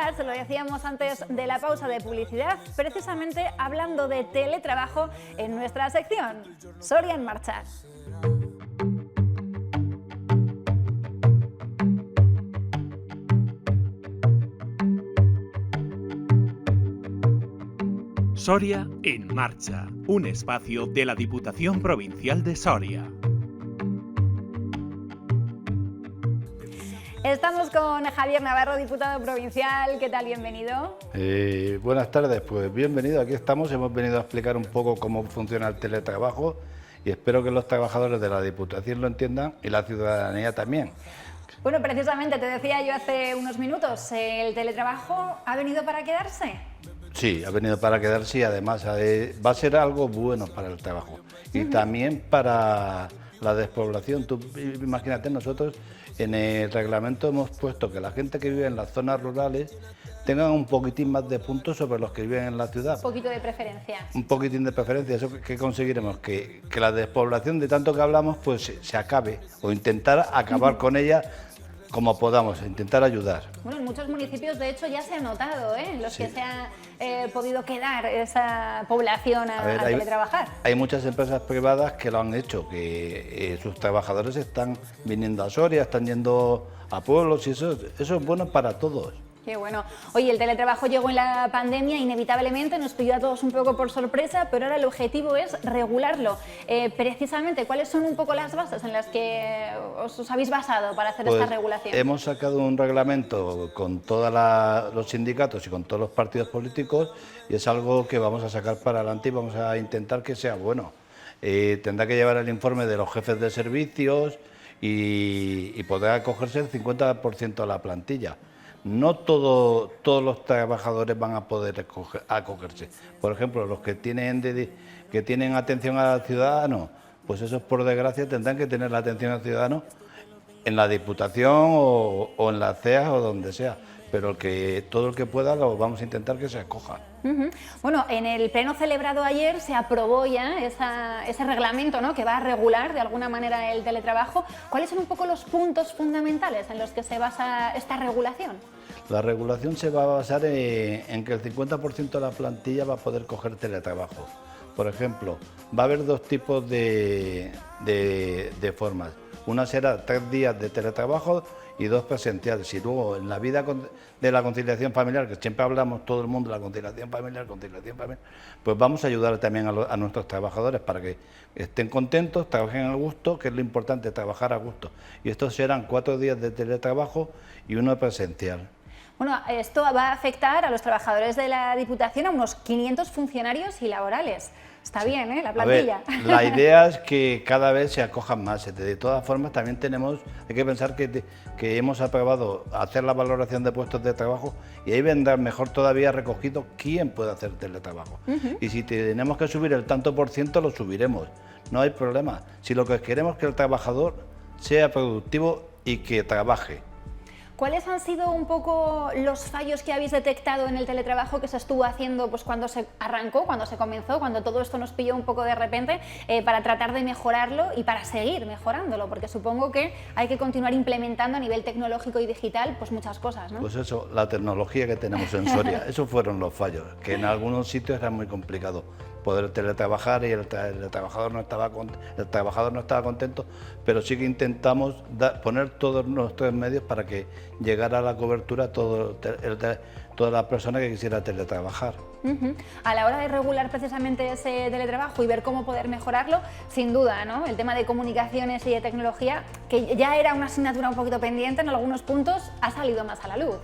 empezar, se lo decíamos antes de la pausa de publicidad, precisamente hablando de teletrabajo en nuestra sección Soria en Marcha. Soria en Marcha, un espacio de la Diputación Provincial de Soria. Estamos con Javier Navarro, diputado provincial. ¿Qué tal? Bienvenido. Buenas tardes, pues bienvenido. Aquí estamos, hemos venido a explicar un poco cómo funciona el teletrabajo y espero que los trabajadores de la Diputación lo entiendan y la ciudadanía también. Bueno, precisamente te decía yo hace unos minutos, ¿el teletrabajo ha venido para quedarse? Sí, ha venido para quedarse y además va a ser algo bueno para el trabajo y también para la despoblación. Tú imagínate, nosotros en el reglamento hemos puesto que la gente que vive en las zonas rurales tengan un poquitín más de puntos sobre los que viven en la ciudad. Un poquito de preferencia. Un poquitín de preferencia. ¿Eso qué conseguiremos? Que la despoblación de tanto que hablamos pues se acabe o intentar acabar con ella como podamos, intentar ayudar. Bueno, en muchos municipios de hecho ya se ha notado, en los Sí. que se ha podido quedar esa población a teletrabajar. Hay muchas empresas privadas que lo han hecho, que sus trabajadores están viniendo a Soria, están yendo a pueblos y eso es bueno para todos. Qué bueno. Oye, el teletrabajo llegó en la pandemia, inevitablemente nos pilló a todos un poco por sorpresa, pero ahora el objetivo es regularlo. Precisamente, ¿cuáles son un poco las bases en las que os habéis basado para hacer esta regulación? Hemos sacado un reglamento con todos los sindicatos y con todos los partidos políticos y es algo que vamos a sacar para adelante y vamos a intentar que sea bueno. Tendrá que llevar el informe de los jefes de servicios y podrá acogerse el 50% de la plantilla. No todos los trabajadores van a poder acogerse. Por ejemplo, los que tienen atención al ciudadano, pues esos por desgracia tendrán que tener la atención al ciudadano en la Diputación o en la CEA o donde sea. Pero todo el que pueda lo vamos a intentar que se acoja. Bueno, en el pleno celebrado ayer se aprobó ya ese reglamento, ¿no?, que va a regular de alguna manera el teletrabajo. ¿Cuáles son un poco los puntos fundamentales en los que se basa esta regulación? La regulación se va a basar en que el 50% de la plantilla va a poder coger teletrabajo. Por ejemplo, va a haber dos tipos de formas. Una será 3 días de teletrabajo y 2 presenciales. Y luego en la vida de la conciliación familiar, que siempre hablamos todo el mundo de la conciliación familiar, pues vamos a ayudar también a nuestros trabajadores para que estén contentos, trabajen a gusto, que es lo importante, trabajar a gusto. Y estos serán 4 días de teletrabajo y 1 presencial. Bueno, esto va a afectar a los trabajadores de la Diputación, a unos 500 funcionarios y laborales. Está bien, ¿eh?, la plantilla. A ver, la idea es que cada vez se acojan más. De todas formas, también hay que pensar que hemos aprobado hacer la valoración de puestos de trabajo y ahí vendrá mejor todavía recogido quién puede hacer teletrabajo. Y si tenemos que subir el tanto por ciento, lo subiremos. No hay problema. Si lo que queremos es que el trabajador sea productivo y que trabaje. ¿Cuáles han sido un poco los fallos que habéis detectado en el teletrabajo que se estuvo haciendo pues, cuando se arrancó, cuando se comenzó, cuando todo esto nos pilló un poco de repente, para tratar de mejorarlo y para seguir mejorándolo? Porque supongo que hay que continuar implementando a nivel tecnológico y digital pues muchas cosas, ¿no? Pues eso, la tecnología que tenemos en Soria, esos fueron los fallos, que en algunos sitios era muy complicado poder teletrabajar y el trabajador no estaba contento, pero sí que intentamos poner todos nuestros medios para que llegara a la cobertura toda la persona que quisiera teletrabajar. A la hora de regular precisamente ese teletrabajo y ver cómo poder mejorarlo, sin duda, ¿no?, el tema de comunicaciones y de tecnología, que ya era una asignatura un poquito pendiente en algunos puntos, ha salido más a la luz.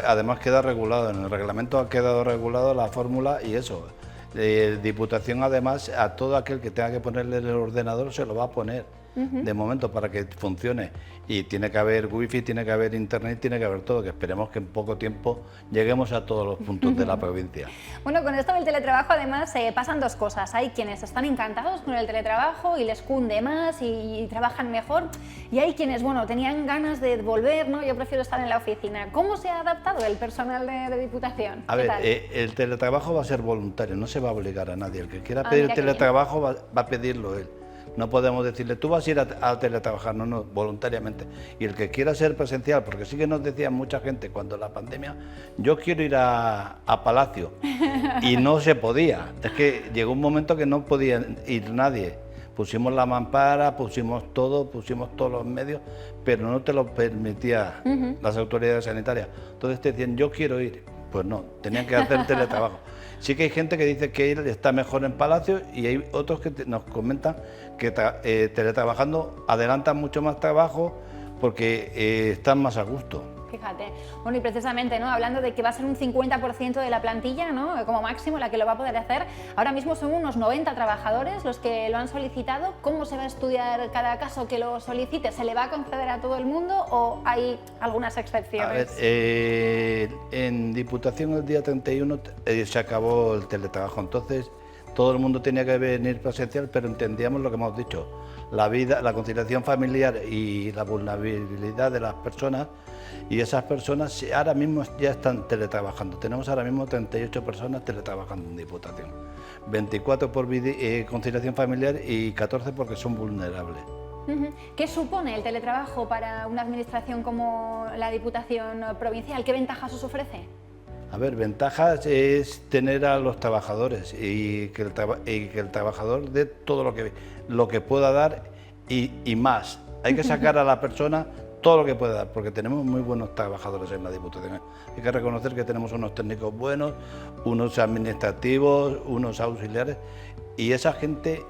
Además queda regulado, en el reglamento ha quedado regulado la fórmula y eso. Diputación además a todo aquel que tenga que ponerle el ordenador se lo va a poner de momento para que funcione, y tiene que haber wifi, tiene que haber internet, tiene que haber todo, que esperemos que en poco tiempo lleguemos a todos los puntos de la provincia. Bueno, con esto del teletrabajo además pasan dos cosas. Hay quienes están encantados con el teletrabajo y les cunde más y trabajan mejor, y hay quienes, bueno, tenían ganas de volver, ¿no? Yo prefiero estar en la oficina. ¿Cómo se ha adaptado el personal de Diputación? A ver, el teletrabajo va a ser voluntario, no se va a obligar a nadie. El que quiera pedir teletrabajo va a pedirlo él. No podemos decirle, tú vas a ir a teletrabajar, no, no, voluntariamente. Y el que quiera ser presencial, porque sí que nos decía mucha gente cuando la pandemia, yo quiero ir a Palacio, y no se podía. Es que llegó un momento que no podía ir nadie. Pusimos la mampara, pusimos todos los medios, pero no te lo permitía las autoridades sanitarias. Entonces te decían, yo quiero ir. Pues no, tenían que hacer teletrabajo. Sí que hay gente que dice que él está mejor en Palacio y hay otros que nos comentan que teletrabajando adelantan mucho más trabajo porque están más a gusto. Fíjate. Bueno, y precisamente, ¿no?, hablando de que va a ser un 50% de la plantilla, ¿no?, como máximo, la que lo va a poder hacer, ahora mismo son unos 90 trabajadores los que lo han solicitado. ¿Cómo se va a estudiar cada caso que lo solicite? ¿Se le va a conceder a todo el mundo o hay algunas excepciones? A ver, en Diputación el día 31 se acabó el teletrabajo, entonces todo el mundo tenía que venir presencial, pero entendíamos lo que hemos dicho, la vida, la conciliación familiar y la vulnerabilidad de las personas. Y esas personas ahora mismo ya están teletrabajando. Tenemos ahora mismo 38 personas teletrabajando en Diputación. 24 por conciliación familiar y 14 porque son vulnerables. ¿Qué supone el teletrabajo para una administración como la Diputación Provincial? ¿Qué ventajas os ofrece? A ver, ventajas es tener a los trabajadores y que el trabajador dé todo lo que pueda dar y más. Hay que sacar a la persona todo lo que pueda dar, porque tenemos muy buenos trabajadores en la Diputación. Hay que reconocer que tenemos unos técnicos buenos, unos administrativos, unos auxiliares, y esa gente,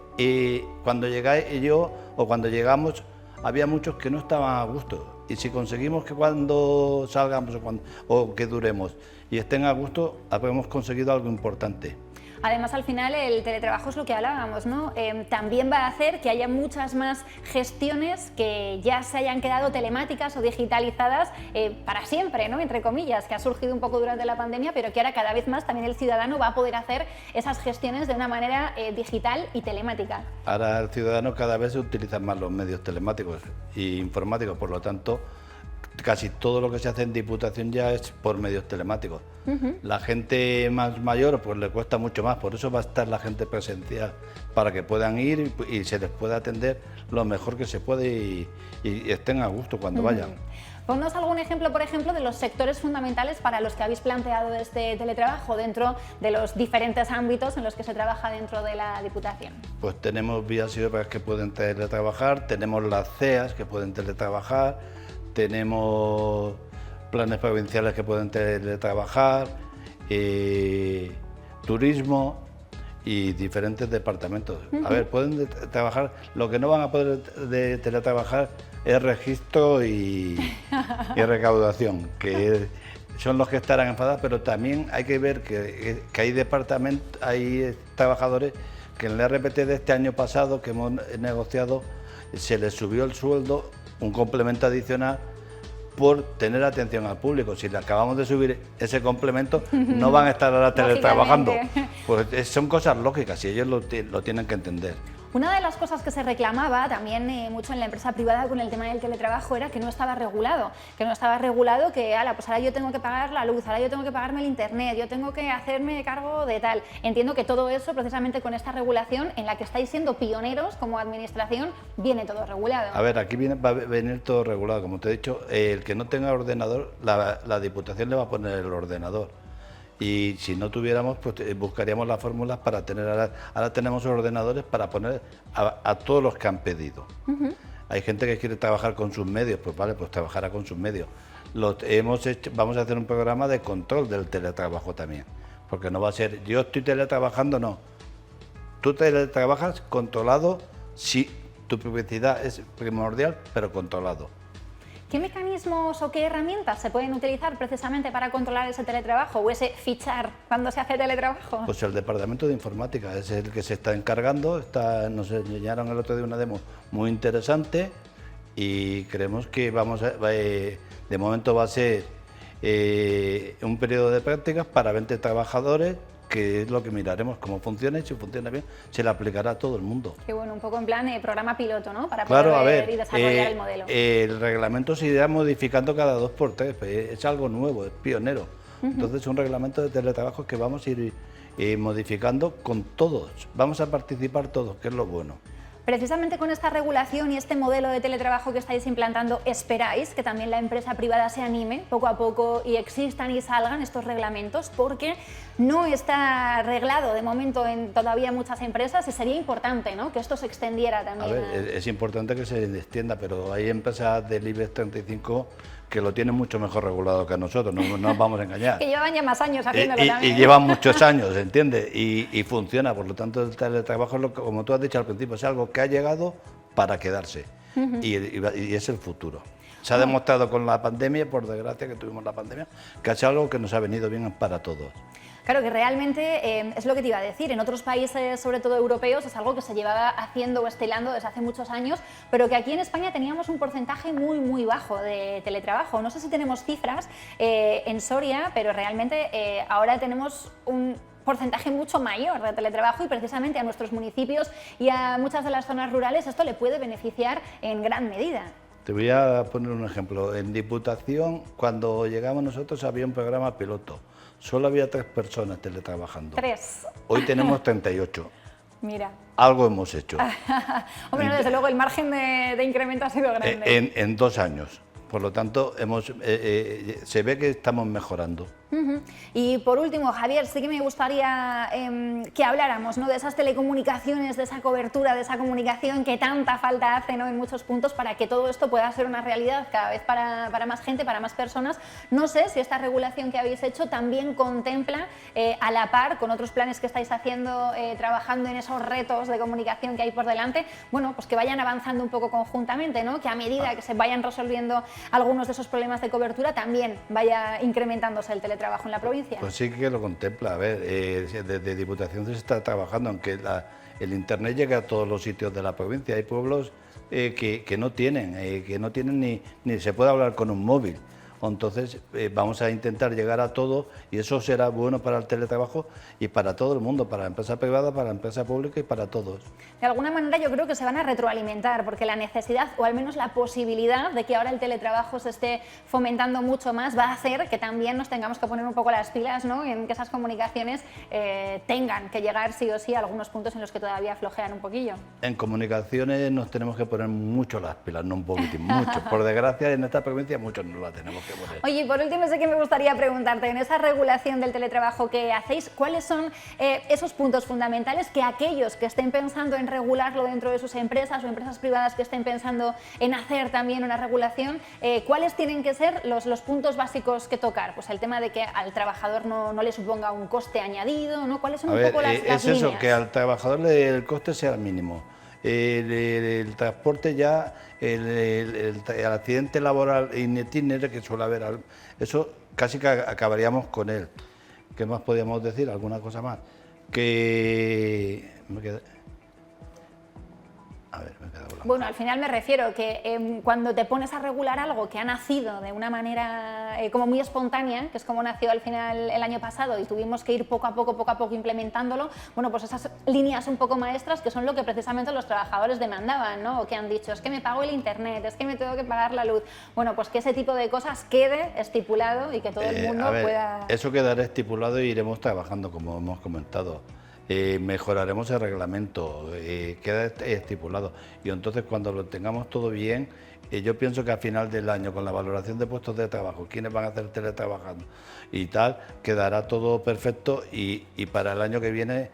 cuando llegué yo o cuando llegamos, había muchos que no estaban a gusto. Y si conseguimos que cuando salgamos o que duremos y estén a gusto, habremos conseguido algo importante. Además, al final, el teletrabajo es lo que hablábamos, ¿no? También va a hacer que haya muchas más gestiones que ya se hayan quedado telemáticas o digitalizadas para siempre, ¿no?, entre comillas, que ha surgido un poco durante la pandemia, pero que ahora cada vez más también el ciudadano va a poder hacer esas gestiones de una manera digital y telemática. Ahora el ciudadano cada vez utiliza más los medios telemáticos e informáticos, por lo tanto, casi todo lo que se hace en Diputación ya es por medios telemáticos. La gente más mayor pues le cuesta mucho más, por eso va a estar la gente presencial, para que puedan ir y se les pueda atender lo mejor que se puede y estén a gusto cuando vayan. Ponnos algún ejemplo, por ejemplo, de los sectores fundamentales para los que habéis planteado este teletrabajo dentro de los diferentes ámbitos en los que se trabaja dentro de la Diputación. Pues tenemos vías y obras que pueden teletrabajar, tenemos las CEAs que pueden teletrabajar, tenemos planes provinciales que pueden teletrabajar, turismo y diferentes departamentos. A ver, pueden trabajar, lo que no van a poder teletrabajar es registro y recaudación, que son los que estarán enfadados, pero también hay que ver que hay departamentos, hay trabajadores que en el RPT de este año pasado que hemos negociado se les subió el sueldo, un complemento adicional por tener atención al público. Si le acabamos de subir ese complemento, no van a estar ahora teletrabajando. Pues son cosas lógicas y ellos lo tienen que entender. Una de las cosas que se reclamaba también mucho en la empresa privada con el tema del teletrabajo era que no estaba regulado, que pues ahora yo tengo que pagar la luz, ahora yo tengo que pagarme el internet, yo tengo que hacerme cargo de tal. Entiendo que todo eso, precisamente con esta regulación en la que estáis siendo pioneros como administración, viene todo regulado. A ver, aquí va a venir todo regulado, como te he dicho, el que no tenga ordenador, la Diputación le va a poner el ordenador. Y si no tuviéramos, pues buscaríamos las fórmulas para tener, ahora tenemos ordenadores para poner a todos los que han pedido. Hay gente que quiere trabajar con sus medios, pues vale, pues trabajará con sus medios. Vamos a hacer un programa de control del teletrabajo también, porque no va a ser, yo estoy teletrabajando, no. Tú teletrabajas controlado, sí, tu privacidad es primordial, pero controlado. ¿Qué mecanismos o qué herramientas se pueden utilizar precisamente para controlar ese teletrabajo o ese fichar cuando se hace teletrabajo? Pues el Departamento de Informática es el que se está encargando. Nos enseñaron el otro día una demo muy interesante y creemos que de momento va a ser un periodo de prácticas para 20 trabajadores, que es lo que miraremos cómo funciona y si funciona bien se le aplicará a todo el mundo. Qué bueno, un poco en plan programa piloto, ¿no? Para poder ver y desarrollar el modelo. El reglamento se irá modificando cada 2 por 3, es algo nuevo, es pionero. Entonces es un reglamento de teletrabajo que vamos a ir modificando con todos, vamos a participar todos, que es lo bueno. Precisamente con esta regulación y este modelo de teletrabajo que estáis implantando, ¿esperáis que también la empresa privada se anime poco a poco y existan y salgan estos reglamentos? Porque no está arreglado de momento en todavía muchas empresas y sería importante, ¿no?, que esto se extendiera también. A ver, es importante que se extienda, pero hay empresas del IBEX 35 que lo tienen mucho mejor regulado que nosotros, no nos vamos a engañar. Que llevan ya más años haciéndolo también. Y llevan muchos años, ¿entiendes? Y funciona, por lo tanto el teletrabajo, como tú has dicho al principio, es algo que ha llegado para quedarse y es el futuro. Se ha demostrado con la pandemia, por desgracia que tuvimos la pandemia, que es algo que nos ha venido bien para todos. Claro, que realmente es lo que te iba a decir, en otros países, sobre todo europeos, es algo que se llevaba haciendo o estilando desde hace muchos años, pero que aquí en España teníamos un porcentaje muy bajo de teletrabajo. No sé si tenemos cifras en Soria, pero realmente ahora tenemos un porcentaje mucho mayor de teletrabajo y precisamente a nuestros municipios y a muchas de las zonas rurales esto le puede beneficiar en gran medida. Te voy a poner un ejemplo. En Diputación, cuando llegamos nosotros, había un programa piloto. Solo había 3 personas teletrabajando. 3. Hoy tenemos 38. Mira. Algo hemos hecho. Hombre, no, desde luego el margen de incremento ha sido grande. En 2 años. Por lo tanto, se ve que estamos mejorando. Y por último, Javier, sí que me gustaría que habláramos, ¿no?, de esas telecomunicaciones, de esa cobertura, de esa comunicación que tanta falta hace, ¿no?, en muchos puntos para que todo esto pueda ser una realidad cada vez para más gente, para más personas. No sé si esta regulación que habéis hecho también contempla, a la par con otros planes que estáis haciendo, trabajando en esos retos de comunicación que hay por delante, bueno, pues que vayan avanzando un poco conjuntamente, ¿no?, que a medida que se vayan resolviendo algunos de esos problemas de cobertura también vaya incrementándose el teletrabajo en la provincia. Pues sí que lo contempla. A ver, desde Diputación se está trabajando, aunque el Internet llega a todos los sitios de la provincia. Hay pueblos que no tienen ni se puede hablar con un móvil. Entonces vamos a intentar llegar a todo y eso será bueno para el teletrabajo y para todo el mundo, para la empresa privada, para la empresa pública y para todos. De alguna manera yo creo que se van a retroalimentar porque la necesidad o al menos la posibilidad de que ahora el teletrabajo se esté fomentando mucho más va a hacer que también nos tengamos que poner un poco las pilas, ¿no?, en que esas comunicaciones tengan que llegar sí o sí a algunos puntos en los que todavía flojean un poquillo. En comunicaciones nos tenemos que poner mucho las pilas, no un poquitín, mucho. Por desgracia en esta provincia muchos no la tenemos que poner. Oye, por último sí que me gustaría preguntarte, en esa regulación del teletrabajo que hacéis, ¿cuáles son esos puntos fundamentales que aquellos que estén pensando en regularlo dentro de sus empresas o empresas privadas que estén pensando en hacer también una regulación, cuáles tienen que ser los puntos básicos que tocar? Pues el tema de que al trabajador no le suponga un coste añadido, ¿no? ¿Cuáles son un poco las líneas? Es eso, que al trabajador el coste sea el mínimo. El transporte ya, el accidente laboral in itinere que suele haber, eso casi que acabaríamos con él. ¿Qué más podríamos decir? ¿Alguna cosa más? Que me queda... A ver, me queda blanco. Bueno, al final me refiero que cuando te pones a regular algo que ha nacido de una manera como muy espontánea, que es como nació al final el año pasado y tuvimos que ir poco a poco implementándolo, bueno, pues esas líneas un poco maestras que son lo que precisamente los trabajadores demandaban, ¿no? O que han dicho, es que me pago el internet, es que me tengo que pagar la luz. Bueno, pues que ese tipo de cosas quede estipulado y que todo el mundo pueda... Eso quedará estipulado y iremos trabajando, como hemos comentado. Mejoraremos el reglamento, queda estipulado y entonces cuando lo tengamos todo bien, yo pienso que al final del año con la valoración de puestos de trabajo, quiénes van a hacer teletrabajando y tal, quedará todo perfecto y para el año que viene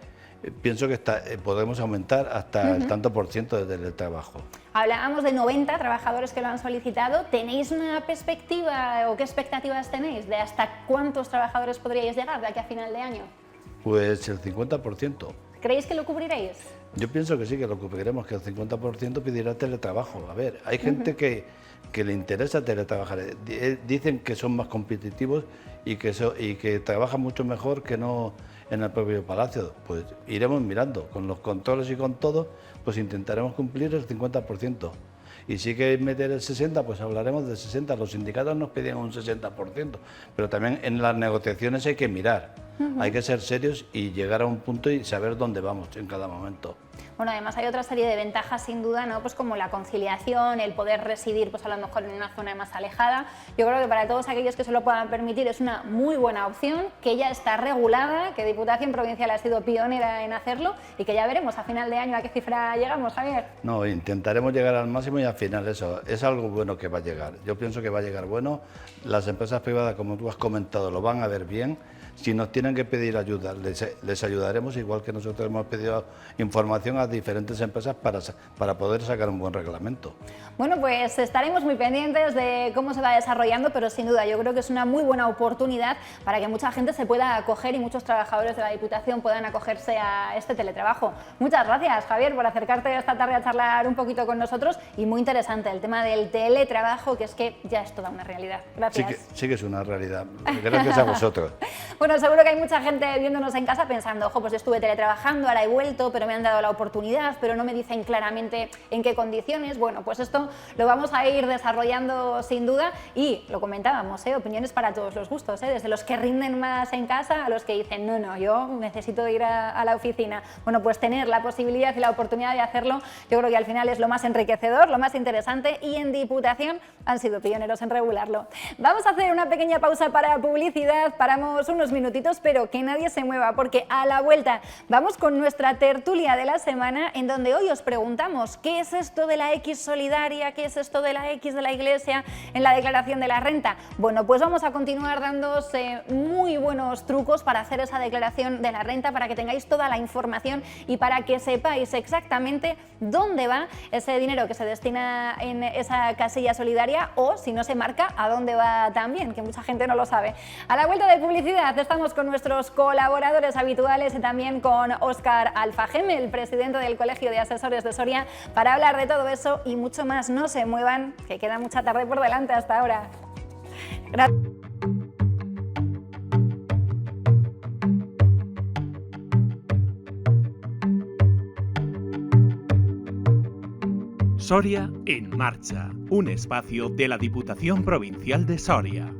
pienso que podemos aumentar hasta el tanto por ciento de teletrabajo. Hablábamos de 90 trabajadores que lo han solicitado. ¿Tenéis una perspectiva o qué expectativas tenéis de hasta cuántos trabajadores podríais llegar de aquí a final de año? Pues el 50%. ¿Creéis que lo cubriréis? Yo pienso que sí, que lo cubriremos, que el 50% pedirá teletrabajo. A ver, hay gente que le interesa teletrabajar. Dicen que son más competitivos y que trabajan mucho mejor que no en el propio palacio. Pues iremos mirando, con los controles y con todo, pues intentaremos cumplir el 50%. Y si hay que meter el 60%, pues hablaremos del 60%. Los sindicatos nos pedían un 60%, pero también en las negociaciones hay que mirar. Hay que ser serios y llegar a un punto y saber dónde vamos en cada momento. Bueno, además hay otra serie de ventajas sin duda, ¿no? Pues como la conciliación, el poder residir pues a lo mejor en una zona más alejada. Yo creo que para todos aquellos que se lo puedan permitir es una muy buena opción, que ya está regulada, que Diputación Provincial ha sido pionera en hacerlo y que ya veremos a final de año a qué cifra llegamos, Javier. No, intentaremos llegar al máximo y al final eso es algo bueno que va a llegar. Yo pienso que va a llegar bueno. Las empresas privadas, como tú has comentado, lo van a ver bien. Si nos tienen que pedir ayuda, les ayudaremos, igual que nosotros hemos pedido información a diferentes empresas para poder sacar un buen reglamento. Bueno, pues estaremos muy pendientes de cómo se va desarrollando, pero sin duda yo creo que es una muy buena oportunidad para que mucha gente se pueda acoger y muchos trabajadores de la Diputación puedan acogerse a este teletrabajo. Muchas gracias, Javier, por acercarte esta tarde a charlar un poquito con nosotros, y muy interesante el tema del teletrabajo, que es que ya es toda una realidad. Gracias. Sí que es una realidad. Gracias a vosotros. Bueno, seguro que hay mucha gente viéndonos en casa pensando, ojo, pues yo estuve teletrabajando, ahora he vuelto, pero me han dado la oportunidad, pero no me dicen claramente en qué condiciones. Bueno, pues esto lo vamos a ir desarrollando sin duda, y lo comentábamos, opiniones para todos los gustos, desde los que rinden más en casa a los que dicen, no, yo necesito ir a la oficina. Bueno, pues tener la posibilidad y la oportunidad de hacerlo, yo creo que al final es lo más enriquecedor, lo más interesante, y en Diputación han sido pioneros en regularlo. Vamos a hacer una pequeña pausa para publicidad, paramos unos minutitos, pero que nadie se mueva, porque a la vuelta vamos con nuestra tertulia de la semana, en donde hoy os preguntamos ¿qué es esto de la X solidaria? ¿Qué es esto de la X de la Iglesia en la declaración de la renta? Bueno, pues vamos a continuar dándoos muy buenos trucos para hacer esa declaración de la renta, para que tengáis toda la información y para que sepáis exactamente dónde va ese dinero que se destina en esa casilla solidaria, o si no se marca, a dónde va también, que mucha gente no lo sabe. A la vuelta de publicidad estamos con nuestros colaboradores habituales y también con Óscar Alfageme, el presidente del Colegio de Asesores de Soria, para hablar de todo eso y mucho más. No se muevan, que queda mucha tarde por delante hasta ahora. Gracias. Soria en Marcha, un espacio de la Diputación Provincial de Soria.